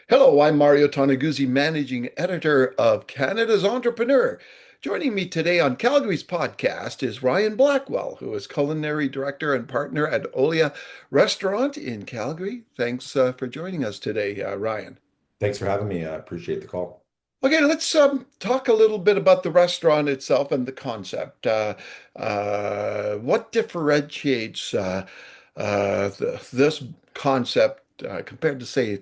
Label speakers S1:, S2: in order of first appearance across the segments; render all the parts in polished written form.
S1: Hello, I'm Mario Toneguzzi, managing editor of Canada's Entrepreneur. Joining me today on Calgary's podcast is Ryan Blackwell, who is culinary director and partner at Olia Restaurant in Calgary. Thanks for joining us today, Ryan.
S2: Thanks for having me. I appreciate the call.
S1: Okay, let's talk a little bit about the restaurant itself and the concept. What differentiates this concept compared to, say,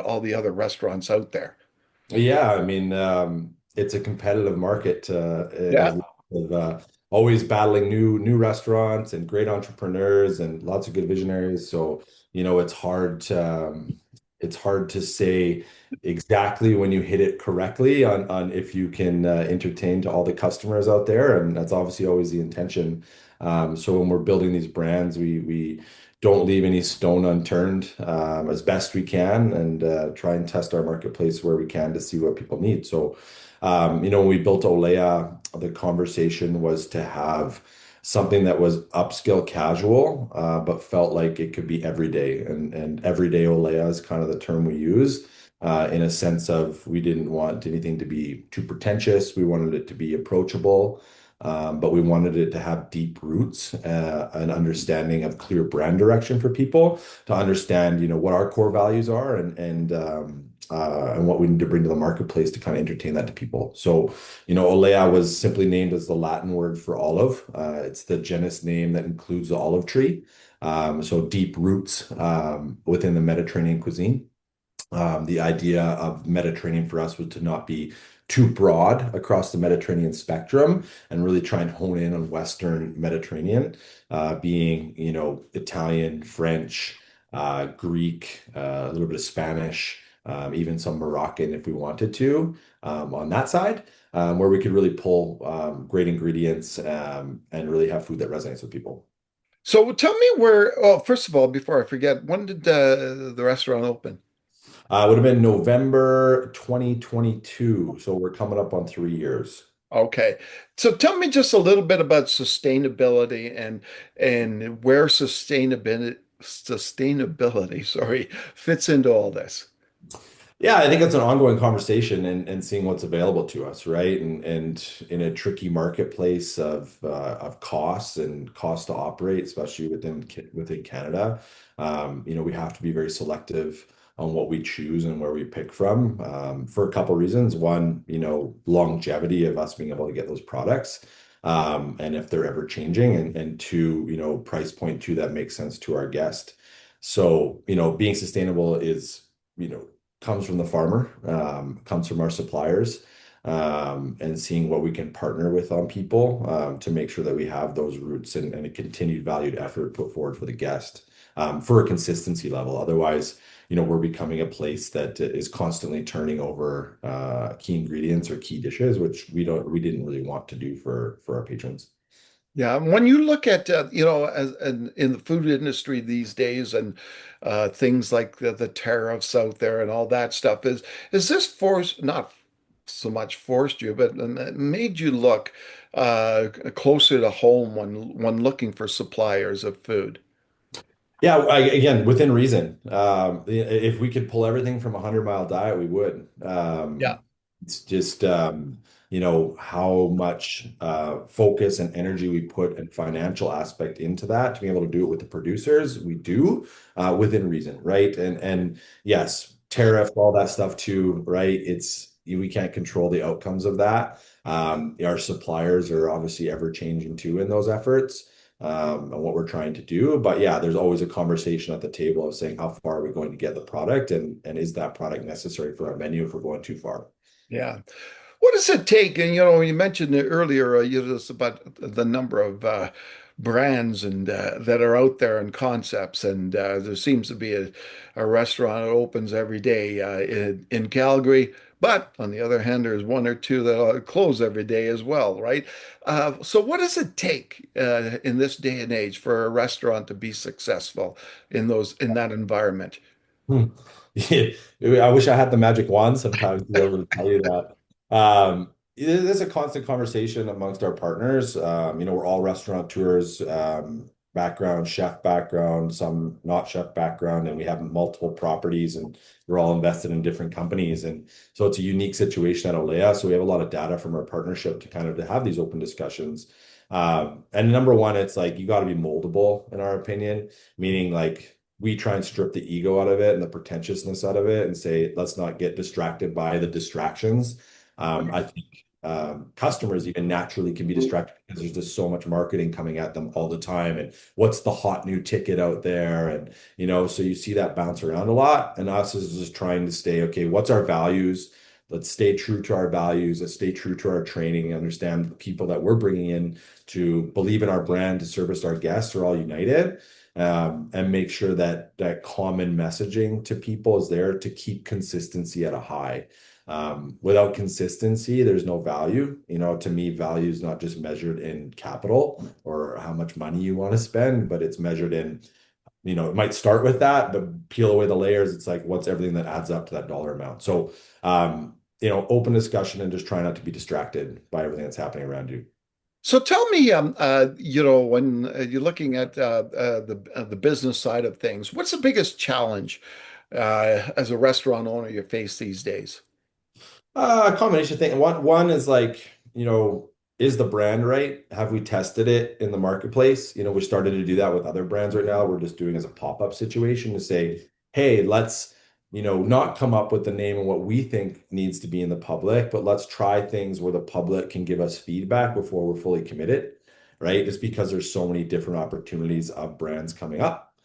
S1: all the other restaurants out there?
S2: Yeah, it's a competitive market. There's
S1: Yeah.
S2: lots of always battling new restaurants and great entrepreneurs and lots of good visionaries. So, it's hard to say exactly when you hit it correctly on if you can entertain to all the customers out there, and that's obviously always the intention. So when we're building these brands, we don't leave any stone unturned as best we can and try and test our marketplace where we can to see what people need. So, when we built Olea, the conversation was to have something that was upscale casual, but felt like it could be everyday. And everyday Olea is kind of the term we use. In a sense of we didn't want anything to be too pretentious. We wanted it to be approachable, but we wanted it to have deep roots, an understanding of clear brand direction for people to understand, what our core values are and what we need to bring to the marketplace to kind of entertain that to people. So, Olea was simply named as the Latin word for olive. It's the genus name that includes the olive tree. So deep roots within the Mediterranean cuisine. The idea of Mediterranean for us was to not be too broad across the Mediterranean spectrum and really try and hone in on Western Mediterranean, being, Italian, French, Greek, a little bit of Spanish, even some Moroccan if we wanted to, on that side, where we could really pull great ingredients and really have food that resonates with people.
S1: So tell me where, oh, first of all, before I forget, when did the restaurant open?
S2: It would have been November 2022. So we're coming up on 3 years.
S1: Okay. So tell me just a little bit about sustainability and where sustainability, sorry, fits into all this.
S2: Yeah, I think it's an ongoing conversation and seeing what's available to us, right? And in a tricky marketplace of costs and cost to operate, especially within Canada, we have to be very selective on what we choose and where we pick from, for a couple reasons. One, longevity of us being able to get those products, and if they're ever changing, and two, price point too that makes sense to our guest. So, being sustainable is, comes from the farmer, comes from our suppliers, and seeing what we can partner with on people, to make sure that we have those roots and a continued valued effort put forward for the guest, for a consistency level. Otherwise, we're becoming a place that is constantly turning over key ingredients or key dishes, which we didn't really want to do for our patrons.
S1: Yeah, and when you look at as in the food industry these days and things like the tariffs out there and all that stuff, is this forced not so much forced you, but made you look closer to home when looking for suppliers of food?
S2: Yeah, again, within reason. If we could pull everything from a 100-mile diet, we would.
S1: Yeah.
S2: It's just, how much focus and energy we put and financial aspect into that to be able to do it with the producers. We do, within reason, right? And yes, tariff, all that stuff too, right? We can't control the outcomes of that. Our suppliers are obviously ever changing too in those efforts, and what we're trying to do. But yeah, there's always a conversation at the table of saying how far are we going to get the product, and is that product necessary for our menu if we're going too far?
S1: Yeah. What does it take? And you mentioned it earlier, just about the number of brands and that are out there and concepts, and there seems to be a restaurant that opens every day in Calgary. But on the other hand, there's one or two that close every day as well, right? So what does it take in this day and age for a restaurant to be successful in that environment?
S2: Hmm. Yeah, I wish I had the magic wand sometimes to be able to tell you that. It is a constant conversation amongst our partners. We're all restaurateurs, background, chef background, some not chef background, and we have multiple properties and we're all invested in different companies. And so it's a unique situation at Olea. So we have a lot of data from our partnership to kind of to have these open discussions. And number one, it's like you got to be moldable, in our opinion, meaning like we try and strip the ego out of it and the pretentiousness out of it and say, let's not get distracted by the distractions. I think customers even naturally can be distracted because there's just so much marketing coming at them all the time. And what's the hot new ticket out there? And, so you see that bounce around a lot. And us is just trying to stay, okay, what's our values? Let's stay true to our values. Let's stay true to our training, understand the people that we're bringing in to believe in our brand, to service our guests are all united. And make sure that that common messaging to people is there to keep consistency at a high. Without consistency, there's no value. To me, value is not just measured in capital or how much money you want to spend, but it's measured in, it might start with that, but peel away the layers. It's like, what's everything that adds up to that dollar amount? So, open discussion and just try not to be distracted by everything that's happening around you.
S1: So tell me, when you're looking at the business side of things, what's the biggest challenge as a restaurant owner you face these days?
S2: A combination thing. One is like, is the brand right? Have we tested it in the marketplace? We're starting to do that with other brands right now. We're just doing as a pop-up situation to say, hey, let's, not come up with the name and what we think needs to be in the public, but let's try things where the public can give us feedback before we're fully committed, right? Just because there's so many different opportunities of brands coming up.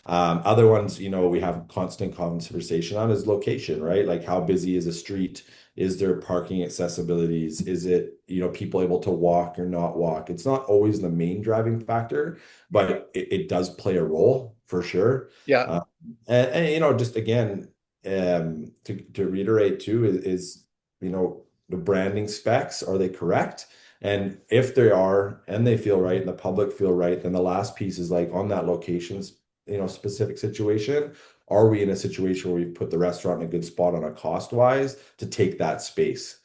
S2: Other ones, we have constant conversation on is location, right? Like how busy is a street? Is there parking accessibilities? Is it, people able to walk or not walk? It's not always the main driving factor, but it does play a role for sure.
S1: Yeah,
S2: Uh, just again, to reiterate too, the branding specs, are they correct? And if they are, and they feel right, and the public feel right, then the last piece is like on that locations, specific situation. Are we in a situation where we put the restaurant in a good spot on a cost wise to take that space?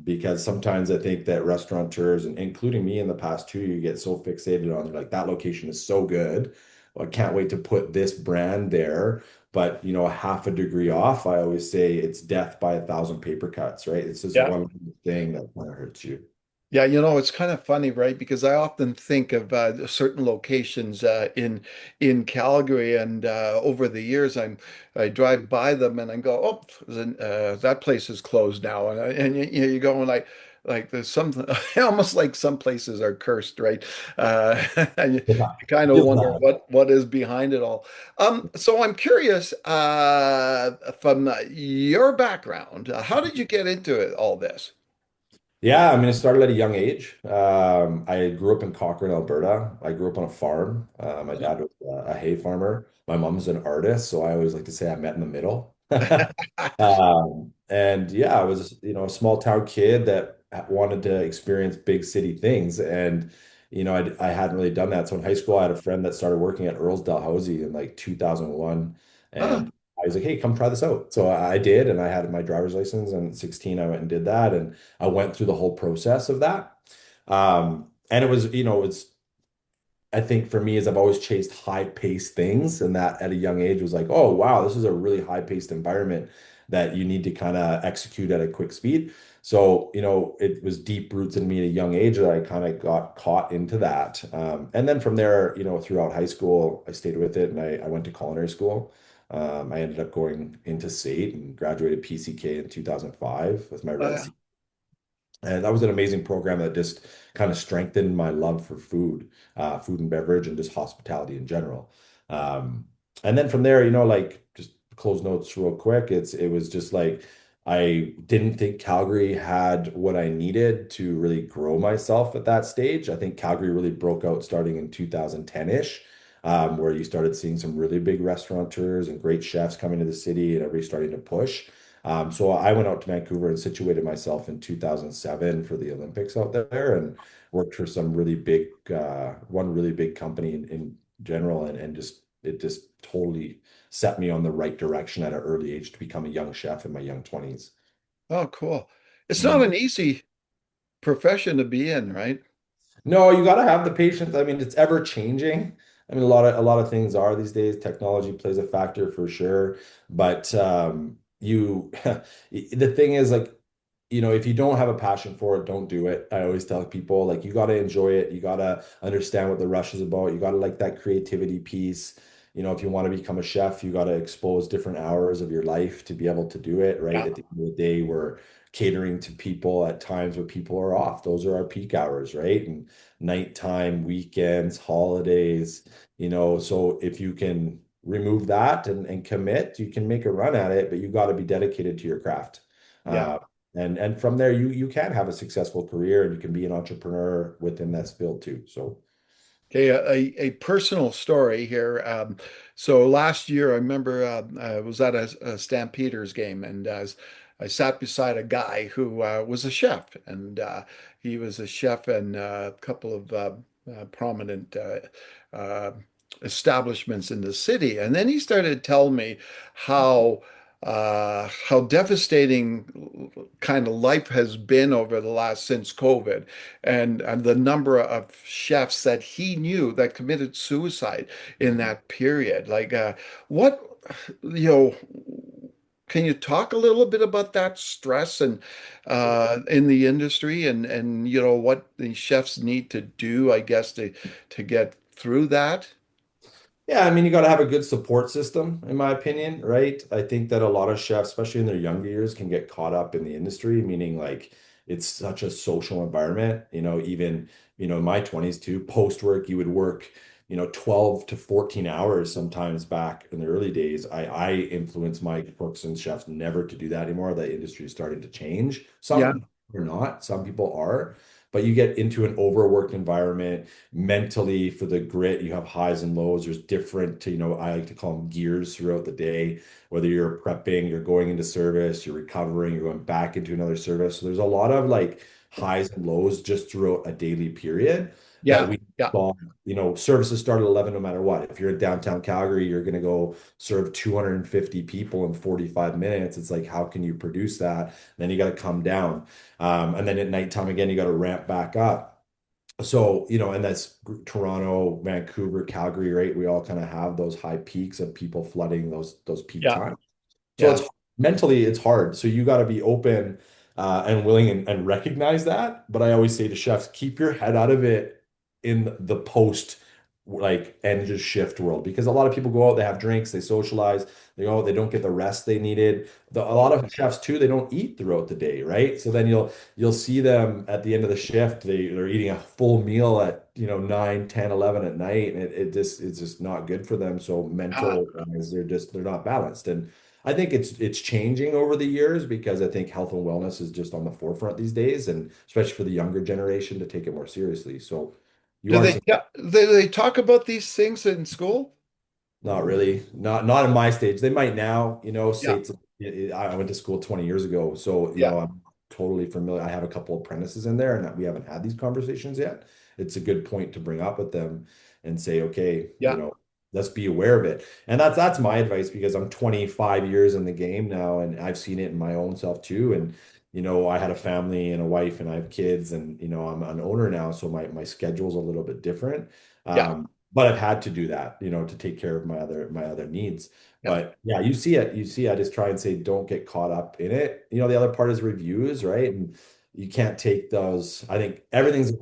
S2: Because sometimes I think that restaurateurs, and including me in the past too, you get so fixated on like that location is so good. Well, I can't wait to put this brand there. But a half a degree off, I always say it's death by 1,000 paper cuts, right? It's just
S1: yeah.
S2: one thing that kind of hurts you.
S1: Yeah, it's kind of funny, right? Because I often think of certain locations in Calgary, and over the years, I drive by them and I go, "Oh, that place is closed now," and you're going like there's some almost like some places are cursed, right? And
S2: Yeah,
S1: you kind of
S2: feels
S1: wonder
S2: bad.
S1: what is behind it all. So I'm curious, from your background, how did you get into all this?
S2: Yeah, I mean, it started at a young age. I grew up in Cochrane, Alberta. I grew up on a farm. My dad was a hay farmer. My mom's an artist, so I always like to say I met in the middle. And yeah, I was, a small town kid that wanted to experience big city things. And, I hadn't really done that. So in high school, I had a friend that started working at Earl's Dalhousie in like 2001.
S1: Oh,
S2: And I was like, hey, come try this out. So I did. And I had my driver's license. And at 16, I went and did that. And I went through the whole process of that. And it was, I think for me is I've always chased high-paced things, and that at a young age was like, oh wow, this is a really high-paced environment that you need to kind of execute at a quick speed. So, it was deep roots in me at a young age that I kind of got caught into that. And then from there, throughout high school, I stayed with it and I went to culinary school. I ended up going into SAIT and graduated PCK in 2005 with my Red
S1: yeah.
S2: C. And that was an amazing program that just kind of strengthened my love for food and beverage, and just hospitality in general. Um, and then from there, like just close notes real quick. It was just like I didn't think Calgary had what I needed to really grow myself at that stage. I think Calgary really broke out starting in 2010-ish, where you started seeing some really big restaurateurs and great chefs coming to the city and everybody starting to push. So I went out to Vancouver and situated myself in 2007 for the Olympics out there and worked for some really big, one really big company in general. And just, it just totally set me on the right direction at an early age to become a young chef in my young 20s.
S1: Oh, cool. It's not
S2: Mm.
S1: an easy profession to be in, right?
S2: No, you got to have the patience. I mean, it's ever changing. I mean, a lot of things are these days. Technology plays a factor for sure, but you the thing is like, if you don't have a passion for it, don't do it. I always tell people like you got to enjoy it. You got to understand what the rush is about. You got to like that creativity piece. If you want to become a chef, you got to expose different hours of your life to be able to do it, right?
S1: Yeah,
S2: At the end of the day, we're catering to people at times where people are off. Those are our peak hours, right? And nighttime, weekends, holidays, so if you can remove that and commit, you can make a run at it, but you got to be dedicated to your craft.
S1: yeah.
S2: Uh, and from there, you can have a successful career and you can be an entrepreneur within that field too. So
S1: Okay, a personal story here. So last year, I remember I was at a Stampeders game, and I sat beside a guy who was a chef, and he was a chef in a couple of prominent uh, establishments in the city. And then he started telling me how devastating kind of life has been over the last since COVID and the number of chefs that he knew that committed suicide in that period. Like, what, you know, can you talk a little bit about that stress and in the industry and what the chefs need to do, I guess, to get through that?
S2: yeah, I mean, you got to have a good support system, in my opinion, right? I think that a lot of chefs, especially in their younger years, can get caught up in the industry, meaning like it's such a social environment. Even, in my 20s too, post work, you would work, 12 to 14 hours sometimes back in the early days. I influence my cooks and chefs never to do that anymore. The industry is starting to change.
S1: Yeah,
S2: Some are not, some people are, but you get into an overworked environment mentally for the grit. You have highs and lows. There's different, I like to call them gears throughout the day, whether you're prepping, you're going into service, you're recovering, you're going back into another service. So there's a lot of like highs and lows just throughout a daily period that
S1: yeah,
S2: we
S1: yeah.
S2: saw. Services start at 11 no matter what. If you're in downtown Calgary, you're going to go serve 250 people in 45 minutes. It's like, how can you produce that? Then you got to come down. And then at nighttime again, you got to ramp back up. So, and that's Toronto, Vancouver, Calgary, right? We all kind of have those high peaks of people flooding those peak
S1: Yeah,
S2: times. So
S1: yeah.
S2: it's mentally it's hard. So you got to be open and willing and recognize that. But I always say to chefs, keep your head out of it in the post like and just shift world because a lot of people go out, they have drinks, they socialize, they go out, they don't get the rest they needed. A lot of chefs too, they don't eat throughout the day, right? So then you'll see them at the end of the shift, they're eating a full meal at 9, 10, 11 at night, and it's just not good for them. So
S1: Ah,
S2: mental wise, they're not balanced. And I think it's changing over the years because I think health and wellness is just on the forefront these days, and especially for the younger generation to take it more seriously. So you
S1: do
S2: are
S1: they,
S2: seeing.
S1: yeah, they talk about these things in school?
S2: Not really. Not in my stage. They might now,
S1: Yeah,
S2: SAIT's, I went to school 20 years ago. So,
S1: yeah,
S2: I'm totally familiar. I have a couple of apprentices in there and we haven't had these conversations yet. It's a good point to bring up with them and say, okay,
S1: yeah,
S2: let's be aware of it. And that's my advice because I'm 25 years in the game now and I've seen it in my own self too. And, I had a family and a wife and I have kids and, I'm an owner now. So my schedule's a little bit different.
S1: yeah,
S2: But I've had to do that, to take care of my other needs.
S1: yeah.
S2: But yeah, you see it. You see, I just try and say, don't get caught up in it. The other part is reviews, right? And you can't take those. I think everything's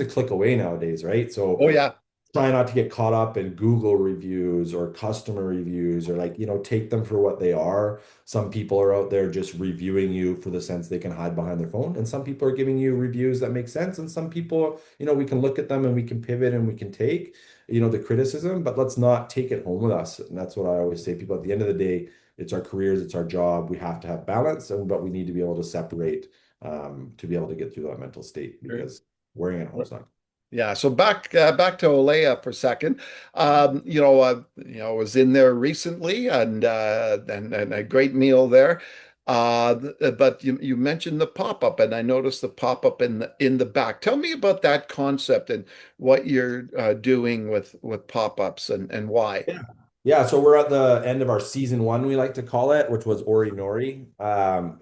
S2: a click away nowadays, right? So
S1: Oh, yeah.
S2: try not to get caught up in Google reviews or customer reviews or like, take them for what they are. Some people are out there just reviewing you for the sense they can hide behind their phone. And some people are giving you reviews that make sense. And some people, we can look at them and we can pivot and we can take, the criticism, but let's not take it home with us. And that's what I always say. People at the end of the day, it's our careers, it's our job. We have to have balance, but we need to be able to separate to be able to get through that mental state because wearing it home is not.
S1: Yeah, so back to Olea for a second. I was in there recently and a great meal there. But you mentioned the pop-up, and I noticed the pop-up in the back. Tell me about that concept and what you're doing with pop-ups and why.
S2: Yeah. Yeah, so we're at the end of our season one, we like to call it, which was Ori Nori.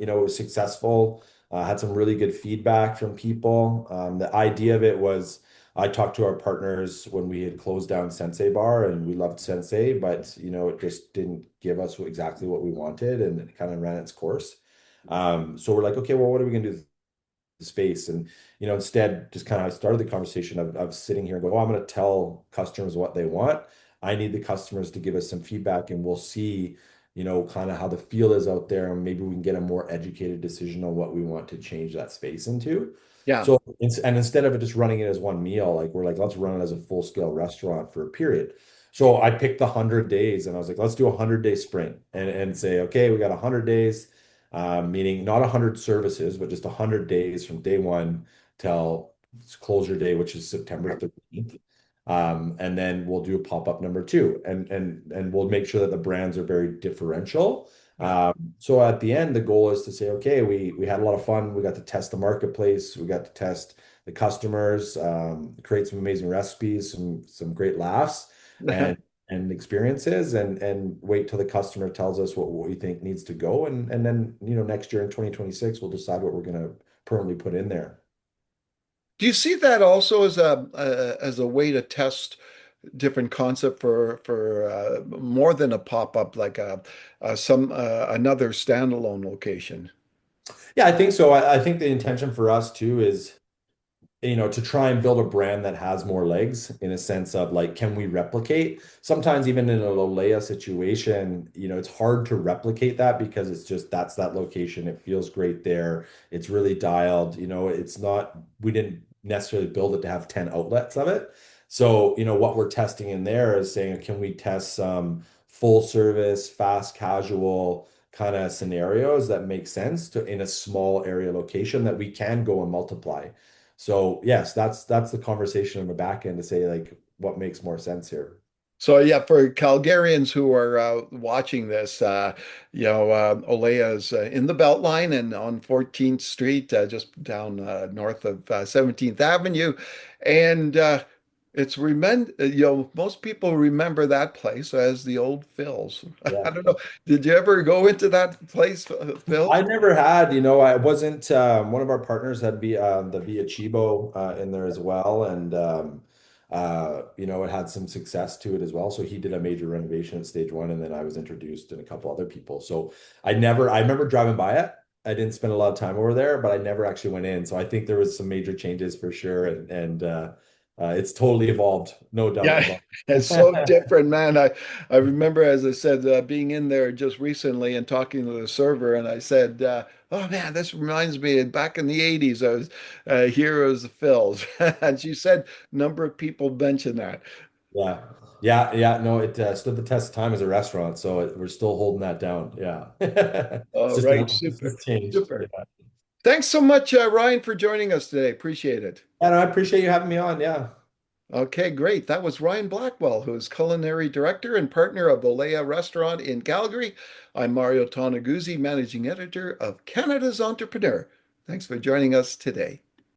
S2: It was successful, had some really good feedback from people. The idea of it was I talked to our partners when we had closed down Sensei Bar, and we loved Sensei, but it just didn't give us exactly what we wanted, and it kind of ran its course. So we're like, okay, well, what are we gonna do with the space? And instead, just kind of started the conversation of sitting here and go, oh, I'm going to tell customers what they want. I need the customers to give us some feedback, and we'll see, kind of how the feel is out there, and maybe we can get a more educated decision on what we want to change that space into.
S1: Yeah.
S2: So, and instead of it just running it as one meal, like we're like, let's run it as a full scale restaurant for a period. So I picked the 100 days, and I was like, let's do a 100-day sprint and say, okay, we got 100 days, meaning not 100 services, but just 100 days from day one till closure day, which is September 13th. And then we'll do a pop-up number two, and we'll make sure that the brands are very differential.
S1: Yeah.
S2: So at the end, the goal is to say, okay, we had a lot of fun. We got to test the marketplace. We got to test the customers, create some amazing recipes, some great laughs, and and experiences, and wait till the customer tells us what we think needs to go, and then next year in 2026 we'll decide what we're going to permanently put in there.
S1: Do you see that also as a way to test different concept for more than a pop-up, like some another standalone location?
S2: Yeah, I think so. I think the intention for us too is to try and build a brand that has more legs, in a sense of like, can we replicate? Sometimes even in a Lolea situation, it's hard to replicate that because it's just that's that location. It feels great there. It's really dialed. It's not, we didn't necessarily build it to have 10 outlets of it. So, what we're testing in there is saying, can we test some full service, fast casual kind of scenarios that make sense to in a small area location that we can go and multiply. So yes, that's the conversation on the back end to say like what makes more sense here.
S1: So yeah, for Calgarians who are watching this, Olea is in the Beltline and on 14th Street, just down north of 17th Avenue, and it's most people remember that place as the old Phil's. I
S2: Yeah.
S1: don't know. Did you ever go into that place,
S2: I
S1: Phil's?
S2: never had, I wasn't one of our partners had the Via Chibo in there as well, and it had some success to it as well. So he did a major renovation at stage one, and then I was introduced and a couple other people. So I remember driving by it. I didn't spend a lot of time over there, but I never actually went in. So I think there was some major changes for sure, and it's totally evolved, no doubt
S1: Yeah,
S2: about
S1: it's so
S2: it.
S1: different, man. I remember, as I said, being in there just recently and talking to the server, and I said, "Oh man, this reminds me of back in the '80s. I was Heroes of Phil's," and she said, "Number of people mentioned that."
S2: Yeah. Yeah. Yeah. No, it stood the test of time as a restaurant. So we're still holding that down. Yeah.
S1: All
S2: It's just,
S1: right,
S2: it's
S1: super,
S2: just changed. Yeah.
S1: super. Thanks so much, Ryan, for joining us today. Appreciate it.
S2: And I appreciate you having me on. Yeah.
S1: Okay, great. That was Ryan Blackwell, who is culinary director and partner of Olea Restaurant in Calgary. I'm Mario Toneguzzi, managing editor of Canada's Entrepreneur. Thanks for joining us today.